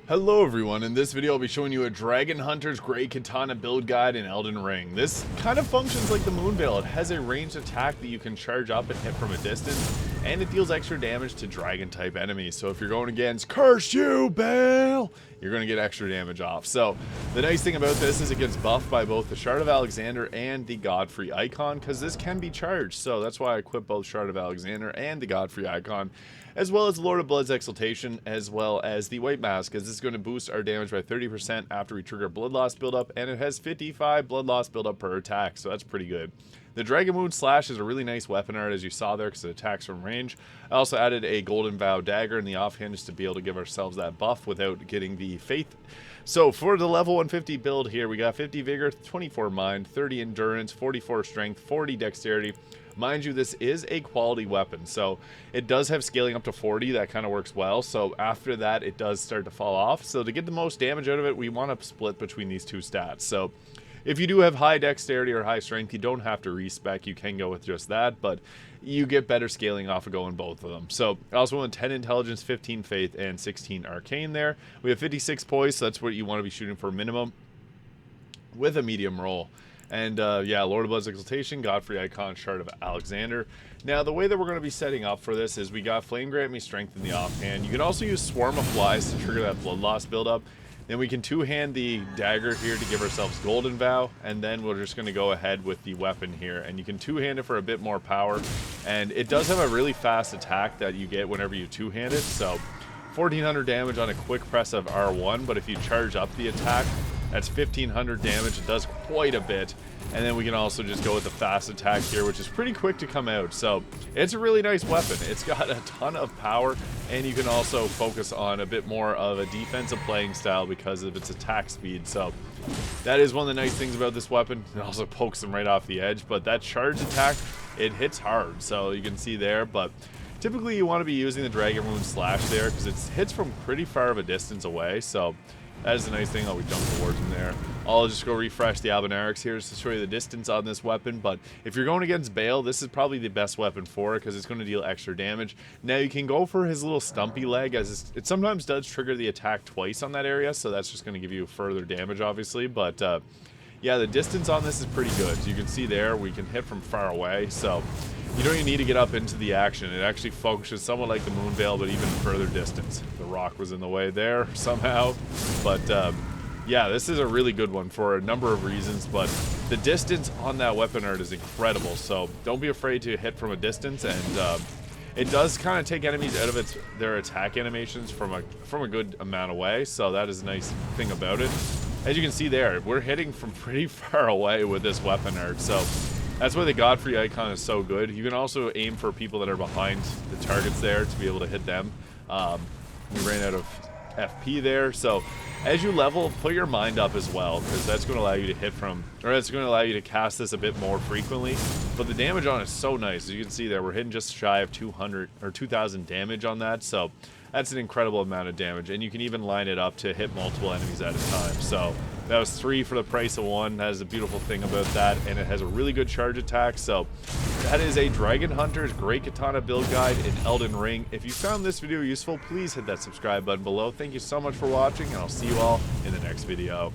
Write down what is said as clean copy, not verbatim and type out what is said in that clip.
Hello everyone, in this video I'll be showing you a Dragon Hunter's Great Katana build guide in Elden Ring. This kind of functions like the Moon Veil. It has a ranged attack that you can charge up and hit from a distance, and it deals extra damage to dragon type enemies. So if you're going against Curse You, Bayle, you're going to get extra damage off. So the nice thing about this is it gets buffed by both the Shard of Alexander and the Godfrey icon, because this can be charged. So that's why I equip both Shard of Alexander and the Godfrey icon, as well as Lord of Blood's Exaltation, as well as the White Mask, as this is going to boost our damage by 30% after we trigger Blood Loss buildup, and it has 55 Blood Loss buildup per attack, so that's pretty good. The Dragon Wound Slash is a really nice weapon art, as you saw there, because it attacks from range. I also added a Golden Vow Dagger in the offhand just to be able to give ourselves that buff without getting the Faith. So for the level 150 build here, we got 50 Vigor, 24 Mind, 30 Endurance, 44 Strength, 40 Dexterity. Mind you, this is a quality weapon, so it does have scaling up to 40. That kind of works well. So after that, it does start to fall off. So to get the most damage out of it, we want to split between these two stats. So if you do have high dexterity or high strength, you don't have to respec. You can go with just that, but you get better scaling off of going both of them. So I also went 10 intelligence, 15 faith, and 16 arcane there. We have 56 poise, so that's what you want to be shooting for minimum with a medium roll. And yeah, Lord of Blood's Exaltation, Godfrey icon, Shard of Alexander. Now, the way that we're going to be setting up for this is we got Flame Grant Me Strength in the offhand. You can also use Swarm of Flies to trigger that Blood Loss buildup. Then we can two-hand the dagger here to give ourselves Golden Vow, and then we're just going to go ahead with the weapon here. And you can two-hand it for a bit more power, and it does have a really fast attack that you get whenever you two-hand it. So 1400 damage on a quick press of R1, but if you charge up the attack, that's 1500 damage. It does quite a bit. And then we can also just go with the fast attack here, which is pretty quick to come out. So it's a really nice weapon. It's got a ton of power, and you can also focus on a bit more of a defensive playing style because of its attack speed. So that is one of the nice things about this weapon. It also pokes them right off the edge, but that charge attack, it hits hard. So you can see there, but typically you want to be using the Dragon Wound Slash there because it hits from pretty far of a distance away. So that is the nice thing. Oh, we jumped towards him there. I'll just go refresh the Albinarix here just to show you the distance on this weapon. But if you're going against Bayle, this is probably the best weapon for it because it's going to deal extra damage. Now, you can go for his little stumpy leg, as it sometimes does trigger the attack twice on that area. So that's just going to give you further damage, obviously. But yeah, the distance on this is pretty good. So you can see there, we can hit from far away. So you don't even need to get up into the action. It actually functions somewhat like the Moon Veil, but even further distance. The rock was in the way there somehow. But yeah, this is a really good one for a number of reasons, but the distance on that weapon art is incredible. So don't be afraid to hit from a distance, and it does kind of take enemies out of their attack animations from a good amount away. So that is a nice thing about it. As you can see there, we're hitting from pretty far away with this weapon art. So that's why the Godfrey icon is so good. You can also aim for people that are behind the targets there to be able to hit them. We ran out of FP there. So as you level, put your mind up as well, because that's going to allow you to hit from, or that's going to allow you to cast this a bit more frequently. But the damage on it is so nice. As you can see there, we're hitting just shy of 200 or 2000 damage on that. So that's an incredible amount of damage, and you can even line it up to hit multiple enemies at a time. So that was 3 for the price of 1. That is a beautiful thing about that, and it has a really good charge attack. So that is a Dragon Hunter's Great Katana build guide in Elden Ring. If you found this video useful, please hit that subscribe button below. Thank you so much for watching, and I'll see you all in the next video.